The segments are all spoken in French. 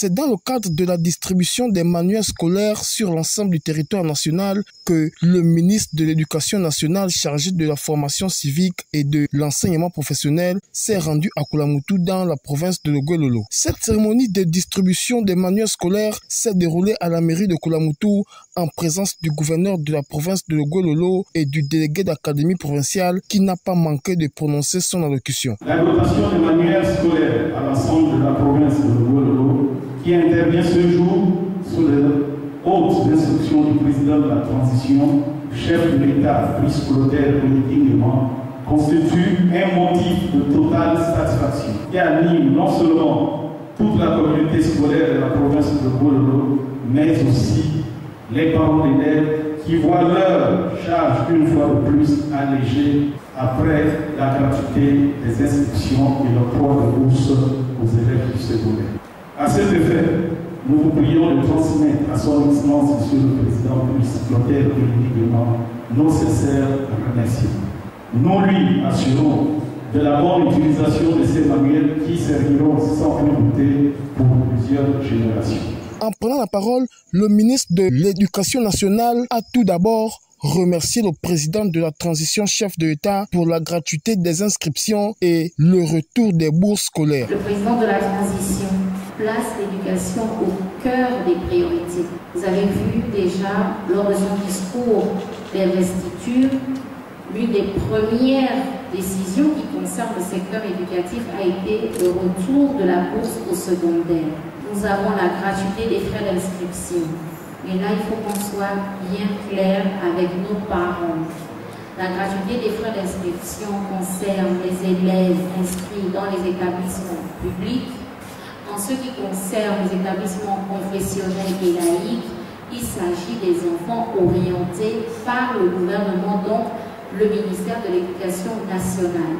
C'est dans le cadre de la distribution des manuels scolaires sur l'ensemble du territoire national que le ministre de l'Éducation nationale chargé de la formation civique et de l'enseignement professionnel s'est rendu à Koulamoutou dans la province de Logoué-Lolo. Cette cérémonie de distribution des manuels scolaires s'est déroulée à la mairie de Koulamoutou en présence du gouverneur de la province de Logoué-Lolo et du délégué d'académie provinciale qui n'a pas manqué de prononcer son allocution. La dotation des manuels scolaires à l'ensemble de la province de Logoué-Lolo qui intervient ce jour sous les hautes instructions du président de la transition, chef de l'État, Brice Clotaire dignement, constitue un motif de totale satisfaction qui anime non seulement toute la communauté scolaire de la province de Logoué-Lolo, mais aussi les parents d'élèves qui voient leur charge une fois de plus allégée après la gratuité des inscriptions et l'octroi de bourses aux élèves du secondaire. À cet effet, nous vous prions de transmettre à son Excellence, Monsieur le Président Brice Clotaire dignement, nos sincères remerciements. Nous lui assurons de la bonne utilisation de ces manuels qui serviront sans douter pour plusieurs générations. En prenant la parole, le ministre de l'Éducation nationale a tout d'abord remercié le président de la transition chef de l'État pour la gratuité des inscriptions et le retour des bourses scolaires. Le président de la transition place l'éducation au cœur des priorités. Vous avez vu déjà lors de son discours d'investiture, l'une des premières décisions qui concerne le secteur éducatif a été le retour de la bourse au secondaire. Nous avons la gratuité des frais d'inscription. Mais là, il faut qu'on soit bien clair avec nos parents. La gratuité des frais d'inscription concerne les élèves inscrits dans les établissements publics. En ce qui concerne les établissements confessionnels et laïques, il s'agit des enfants orientés par le gouvernement, donc le ministère de l'Éducation nationale.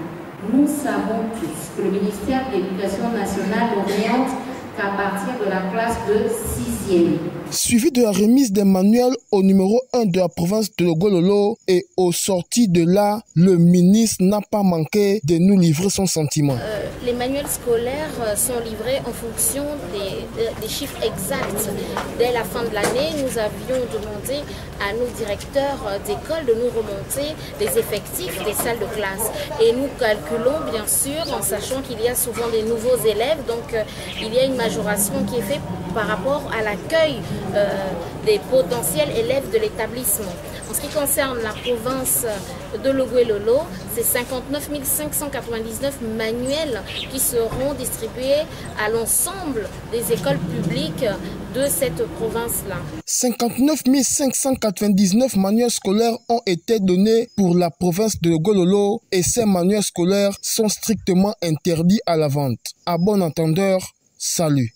Nous savons tous que le ministère de l'Éducation nationale oriente qu'à partir de la classe de 6e. Suivi de la remise des manuels au numéro 1 de la province de Logoué-Lolo et au sorti de là, le ministre n'a pas manqué de nous livrer son sentiment. Les manuels scolaires sont livrés en fonction des chiffres exacts. Dès la fin de l'année, nous avions demandé à nos directeurs d'école de nous remonter les effectifs des salles de classe. Et nous calculons bien sûr en sachant qu'il y a souvent des nouveaux élèves, donc il y a une majoration qui est faite par rapport à l'accueil des potentiels élèves de l'établissement. En ce qui concerne la province de Logoué-Lolo, c'est 59 599 manuels qui seront distribués à l'ensemble des écoles publiques de cette province-là. 59 599 manuels scolaires ont été donnés pour la province de Logoué-Lolo et ces manuels scolaires sont strictement interdits à la vente. À bon entendeur, salut.